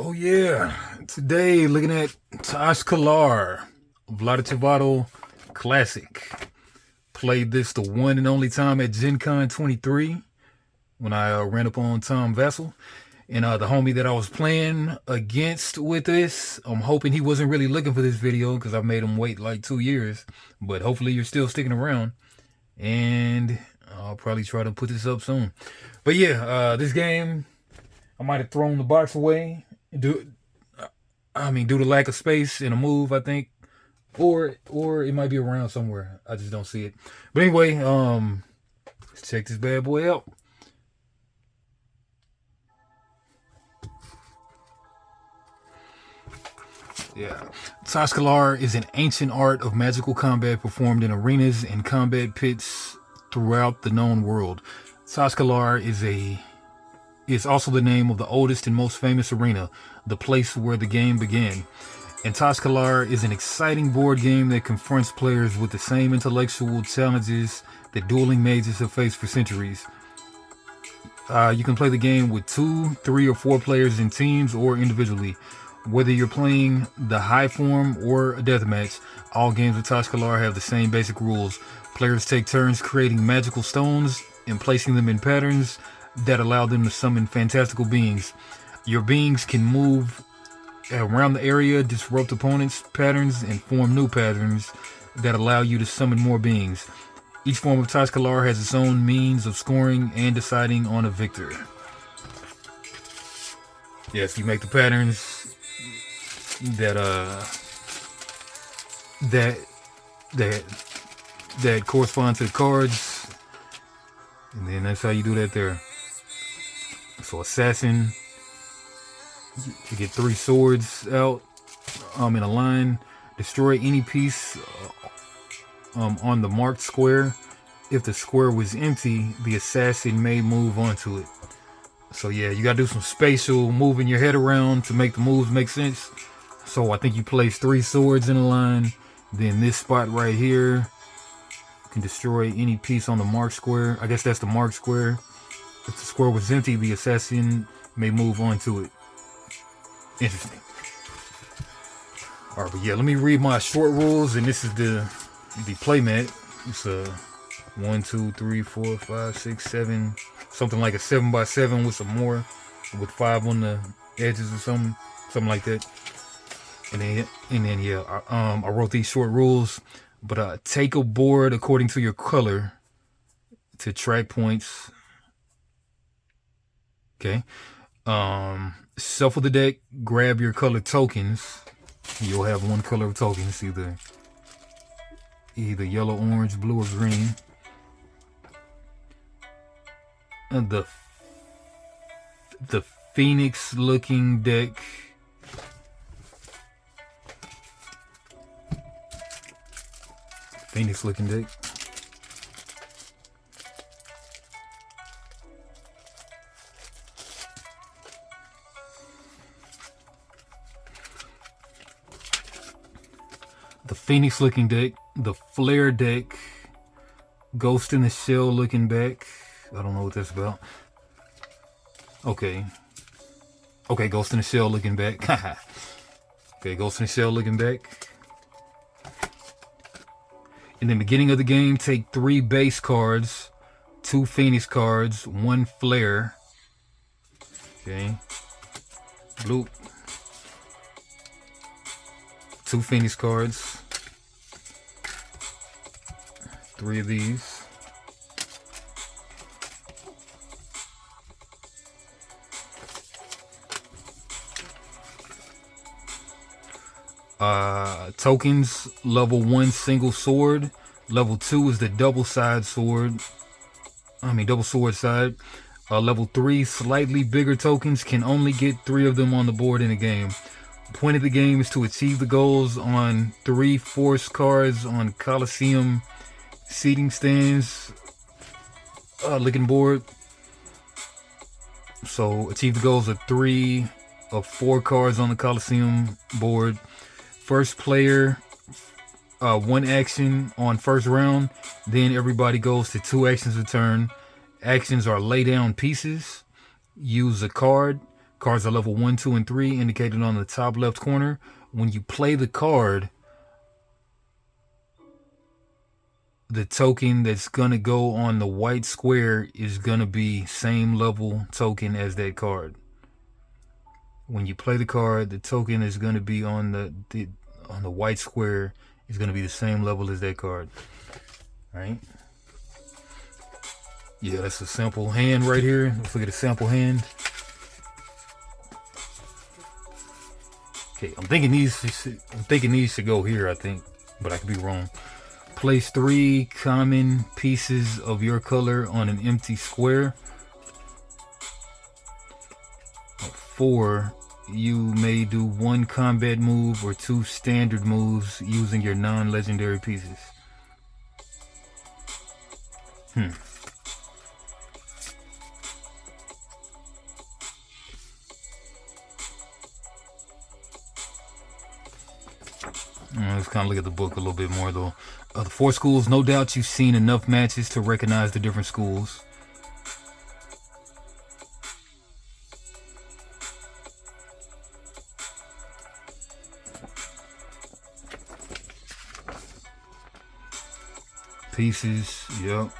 Oh yeah, today looking at Tash Kalar, Vladichivato Classic. Played this the one and only time at Gen Con 23 when I ran up on Tom Vassell. And the homie that I was playing against with this, I'm hoping he wasn't really looking for this video because I made him wait like 2 years. But hopefully you're still sticking around. And I'll probably try to put this up soon. But yeah, this game, I might have thrown the box away. Due to lack of space in a move, I think. Or it might be around somewhere. I just don't see it. But anyway, let's check this bad boy out. Yeah. Tash Kalar is an ancient art of magical combat performed in arenas and combat pits throughout the known world. Tash Kalar is also the name of the oldest and most famous arena, the place where the game began. And Tash Kalar is an exciting board game that confronts players with the same intellectual challenges that dueling mages have faced for centuries. You can play the game with 2, 3, or 4 players in teams or individually. Whether you're playing the high form or a deathmatch, all games with Tash Kalar have the same basic rules. Players take turns creating magical stones and placing them in patterns that allow them to summon fantastical beings. Your beings can move around the area, disrupt opponents' patterns, and form new patterns that allow you to summon more beings. Each form of Tash Kalar has its own means of scoring and deciding on a victor. Yes, you make the patterns that correspond to the cards, and then that's how you do that there. So assassin, you get 3 swords out in a line. Destroy any piece on the marked square. If the square was empty, the assassin may move onto it. So yeah, you gotta do some spatial moving your head around to make the moves make sense. So I think you place 3 swords in a line. Then this spot right here, you can destroy any piece on the marked square. I guess that's the marked square. If the square was empty, the assassin may move onto it. Interesting. Alright, but yeah, let me read my short rules, and this is the playmat. It's a 1, 2, 3, 4, 5, 6, 7, something like a 7x7 with some more, with 5 on the edges or something like that. And then yeah, I wrote these short rules. But take a board according to your color to track points. Okay. Shuffle the deck, grab your color tokens. You'll have 1 color of tokens, either yellow, orange, blue, or green. And the Phoenix looking deck. Phoenix looking deck. The Phoenix looking deck, the Flare deck, Ghost in the Shell looking back. I don't know what that's about. Okay, Ghost in the Shell looking back. Okay, Ghost in the Shell looking back. In the beginning of the game, take 3 base cards, 2 Phoenix cards, 1 Flare. Okay. Bloop. 2 Phoenix cards. 3 of these. Tokens, level 1 single sword. Level 2 is the double sword side. Level 3 slightly bigger tokens, can only get 3 of them on the board in a game. The point of the game is to achieve the goals on 3 force cards on Coliseum seating stands looking board. So achieve the goals of 3 of 4 cards on the Coliseum board. First player, 1 action on first round. Then everybody goes to 2 actions a turn. Actions are lay down pieces, use a card, Cards are level 1, 2, and 3 indicated on the top left corner. When you play the card, the token that's going to go on the white square is going to be same level token as that card. When you play the card, the token is going to be on the white square is going to be the same level as that card. Right? Yeah, that's a sample hand right here. Let's look at a sample hand. Okay, I'm thinking these should go here, I think, but I could be wrong. Place 3 common pieces of your color on an empty square. 4, you may do 1 combat move or 2 standard moves using your non-legendary pieces. Let's kind of look at the book a little bit more, though. The 4 schools, no doubt you've seen enough matches to recognize the different schools. Pieces, yep.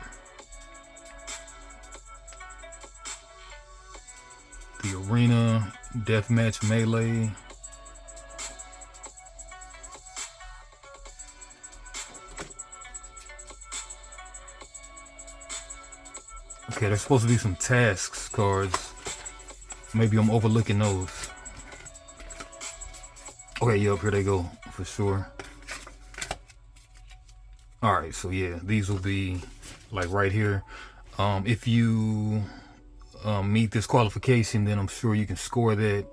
The arena, deathmatch, melee. Okay, there's supposed to be some tasks cards. Maybe I'm overlooking those. Okay, yep, here they go, for sure. Alright, so yeah, these will be like right here. If you meet this qualification, then I'm sure you can score that.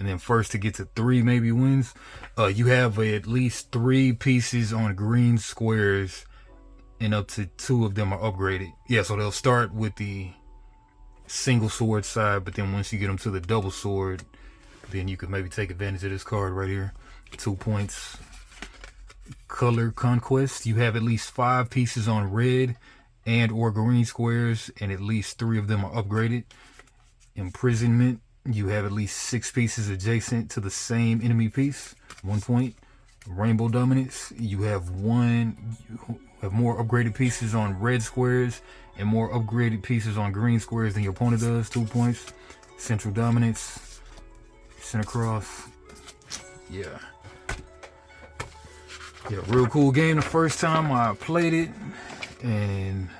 And then first to get to 3 maybe wins. You have at least 3 pieces on green squares, and up to 2 of them are upgraded. Yeah, so they'll start with the single sword side, but then once you get them to the double sword, then you could maybe take advantage of this card right here. 2 points. Color Conquest. You have at least 5 pieces on red and or green squares, and at least 3 of them are upgraded. Imprisonment. You have at least 6 pieces adjacent to the same enemy piece. 1 point. Rainbow Dominance. You have more upgraded pieces on red squares and more upgraded pieces on green squares than your opponent does. 2 points. Central Dominance. Center Cross. Yeah, real cool game the first time I played it, and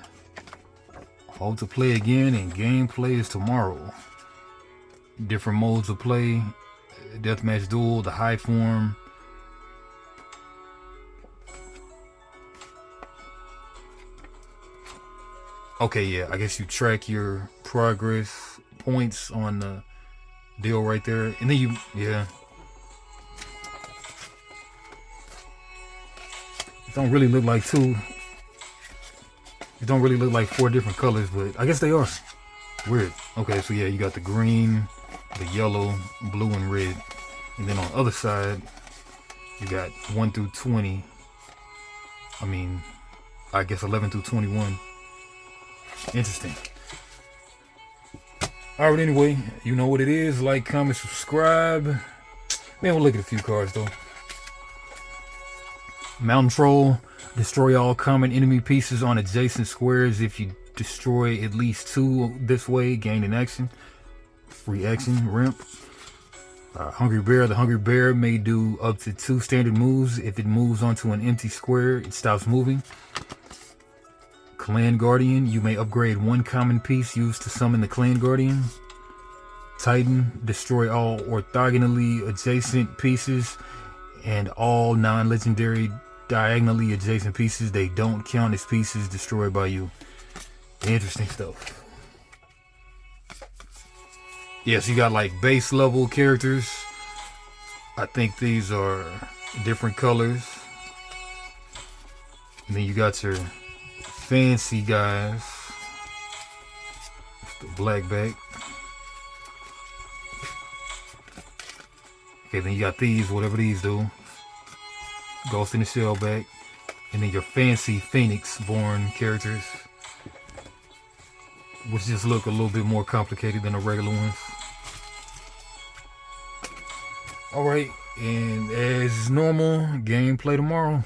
hope to play again. And gameplay is tomorrow. Different modes of play: deathmatch, duel, the high form. Okay, yeah, I guess you track your progress points on the deal right there, and then yeah. It don't really look like 2. It don't really look like 4 different colors, but I guess they are. Weird. Okay, so yeah, you got the green, the yellow, blue, and red. And then on the other side, you got 1 through 20. I mean, I guess 11 through 21. Interesting. Alright, anyway, you know what it is. Like, comment, subscribe. Man, we'll look at a few cards, though. Mountain Troll. Destroy all common enemy pieces on adjacent squares. If you destroy at least 2 this way, gain an action. Free action. Ramp. Hungry Bear. The Hungry Bear may do up to 2 standard moves. If it moves onto an empty square, it stops moving. Clan Guardian. You may upgrade 1 common piece used to summon the Clan Guardian. Titan. Destroy all orthogonally adjacent pieces and all non-legendary diagonally adjacent pieces. They don't count as pieces destroyed by you. Interesting stuff. Yes, you got like base level characters. I think these are different colors. And then you got your fancy guys. It's the black back. Okay, then you got these, whatever these do. Ghost in the Shell back. And then your fancy Phoenix born characters, which just look a little bit more complicated than the regular ones. Alright, and as normal, gameplay tomorrow.